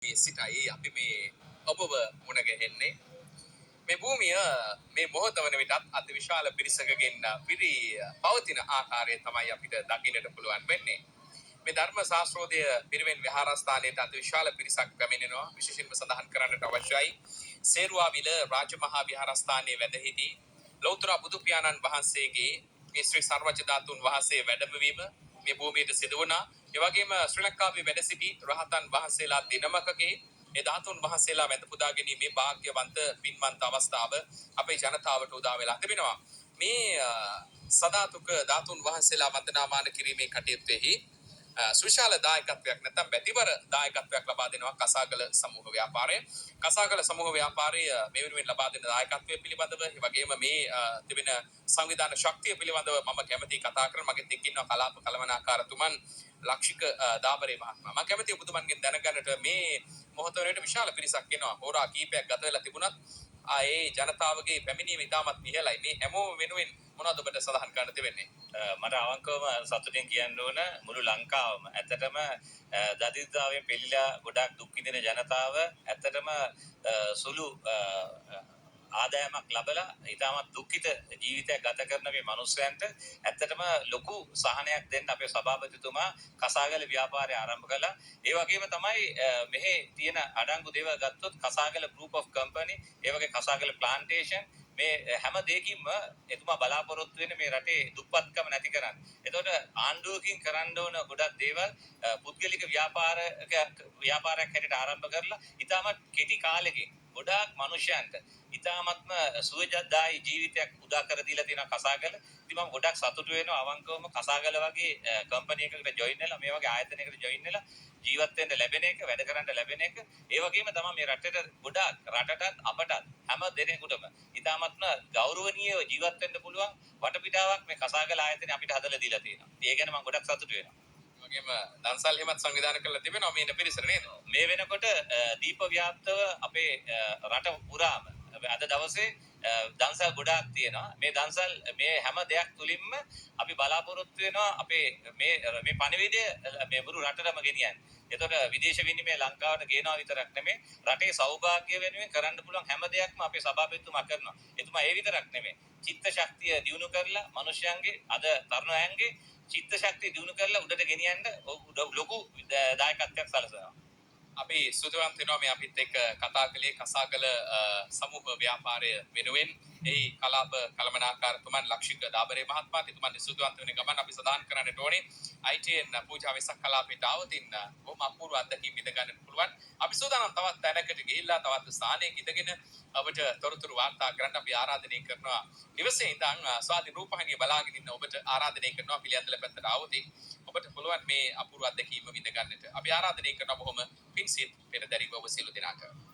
මේ සිටයි අපි මේ ඔබව මුණ ගැහෙන්නේ මේ භූමිය මේ මොහොත වන විටත් අති විශාල පිරිසකගෙන් පිරි පවතින ආකාරය තමයි අපිට දකින්නට පුළුවන් වෙන්නේ. මේ ධර්ම ශාස්ත්‍රෝදය පිරිවෙන් විහාරස්ථානයේ අති විශාල පිරිසක් පැමිණෙනවා. විශේෂයෙන්ම සඳහන් කරන්නට අවශ්‍යයි සේරුවාවිල රාජමහා විහාරස්ථානයේ වැඩ සිටි ලෞතර බුදු පියාණන් වහන්සේගේ මේ ශ්‍රී සර්වජ්‍ය ධාතුන් වහන්සේ වැඩමවීම මේ භූමියට සිදු වුණා. ඒ වගේම ශ්‍රී ලංකාවේ වැඩ සිටි රහතන් වහන්සේලා දිනමකගේ ඒ ධාතුන් වහන්සේලා වැඳ පුදා ගැනීමේ වාග්යවන්ත පින්වන්ත අවස්ථාව අපේ ජනතාවට උදා වෙලා තිබෙනවා. මේ සදාතුක ධාතුන් වහන්සේලා වන්දනාමාන කිරීමේ කටයුත්තේහි සුවිශාල දායකත්වයක් නැත්නම් බැතිවර දායකත්වයක් ලබා දෙනවා කසාගල සමූහ ව්‍යාපාරය. කසාගල සමූහ ව්‍යාපාරය මේ වෙනුවෙන් ලබා දෙන දායකත්වය පිළිබඳව ඒ වගේම මේ තිබෙන සංවිධාන ශක්තිය පිළිබඳව මම කැමැති කතා කරන්න. මගෙත් එක්ක ඉන්නවා කලාප කළමනාකාරතුමන් ලක්ෂික දාබරේ මහත්මයා. මම කැමැති ඔබතුමන්ගෙන් දැනගන්නට මේ මොහොත වලට විශාල පිරිසක් එනවා. හෝරා කීපයක් ගත වෙලා තිබුණත් ඒ ජනතාවගේ පැමිණීම ඉතාමත් ඉහළයි. මේ හැමෝම වෙනුවෙන් මොනවද ඔබට සඳහන් කරන්න තිබෙන්නේ? මට අවංකවම සතුටින් කියන්න ඕන මුළු ලංකාවම ඇත්තටම දරිද්‍රතාවයෙන් පෙළීලා ගොඩක් දුක් විඳින ජනතාව ඇත්තටම සුළු ආදායමක් ලබලා ඊටමත් දුක්ඛිත ජීවිතයක් ගත කරන මේ මිනිස්යන්ට ඇත්තටම ලොකු සහනයක් දෙන්න අපේ සභාපතිතුමා කසාගල ව්‍යාපාරය ආරම්භ කළා. ඒ වගේම තමයි මෙහි තියෙන අඩංගු දේවල් ගත්තොත් කසාගල group of company, ඒ වගේ කසාගල plantation මේ හැම දෙයකින්ම එතුමා බලාපොරොත්තු වෙන මේ රටේ දුප්පත්කම නැති කරන්න. එතකොට ආණ්ඩුවකින් කරන්න ඕන ගොඩක් දේවල් පුද්ගලික ව්‍යාපාරයක් හැටියට ආරම්භ කරලා ඊටමත් කෙටි කාලෙකින් ගොඩාක් මිනිසයන්ට ඊටාත්ම සුවජදායි ජීවිතයක් උදා කර දීලා තියෙන කසාගල. ඉතින් මම ගොඩක් සතුටු වෙනවා අවංකවම කසාගල වගේ කම්පැනි එකකට ජොයින් වෙලා මේ වගේ ආයතනයකට ජොයින් වෙලා ජීවත් වෙන්න ලැබෙන එක, වැඩ කරන්න ලැබෙන එක. ඒ වගේම තමයි මේ රටට ගොඩාක් රටටත් අපටත් හැම දෙනෙකුටම ඊටාත්ම ගෞරවනීයව ජීවත් වෙන්න පුළුවන් වටපිටාවක් මේ කසාගල ආයතනය අපිට හදලා දීලා තියෙනවා. ඒ ගැන මම ගොඩක් සතුටු වෙනවා. වගේම දන්සල් හිමත් සංවිධානය කරලා තිබෙනවා මේ පිරිසට නේද? මේ වෙනකොට දීප ව්‍යාප්තව අපේ රට පුරාම අද දවසේ දන්සල් ගොඩාක් තියෙනවා. මේ දන්සල් මේ හැම දෙයක් තුලින්ම අපි බලාපොරොත්තු වෙනවා අපේ මේ පණිවිඩය මේ මුළු රටටම ගෙනියන්න. ඒතකොට විදේශ විනිමය ලංකාවට ගේනවා විතරක් නෙමෙයි රටේ සෞභාග්‍ය වෙනුවෙන් කරන්න පුළුවන් හැම දෙයක්ම අපේ සභාපතිතුමා කරනවා. එතුමා ඒ විතරක් නෙමෙයි චිත්ත ශක්තිය දියුණු කරලා මිනිස්යන්ගේ අද තරුණයන්ගේ චිත්ත ශක්තිය දිනු කරලා උඩට ගෙනියන්න ලොකු දායකත්වයක් සැලසෙනවා. අපි සුදුවන්ත වෙනවා මේ අපිත් එක්ක කතා කළේ කසාගල සමූහ ව්‍යාපාරය වෙනුවෙන් එහි කලාප කළමනාකාරතුමන් ලක්ෂික දාබරේ මහත්මයාත් එතුමන් සුදුවන්ත වෙන ගමන් අපි සදාන් කරන්නට ඕනේ ITN පූජා වෙසක් කලාපයට આવතින් බොහොම අපූර්ව අත්දැකීම් විඳ ගන්නට පුළුවන්. අපි සූදානම් තවත් තැනකට ගිහිල්ලා තවත් ස්ථානයක ඉඳගෙන ඔබට තොරතුරු වාර්තා කරන්න අපි ආරාධනය කරනවා. නිවසේ ඉඳන් ස්වාධීන රූපවාහිනිය බලාගෙන ඉන්න ඔබට ආරාධනය කරනවා පිළියන්දල පැත්තට આવතින් ඔබට පුළුවන් මේ අපූර්ව අත්දැකීම විඳ ගන්නට. අපි ආරාධනය කරනවා බොහොම පින්සිත් පෙරදැරිව ඔබ සියලු දෙනාට.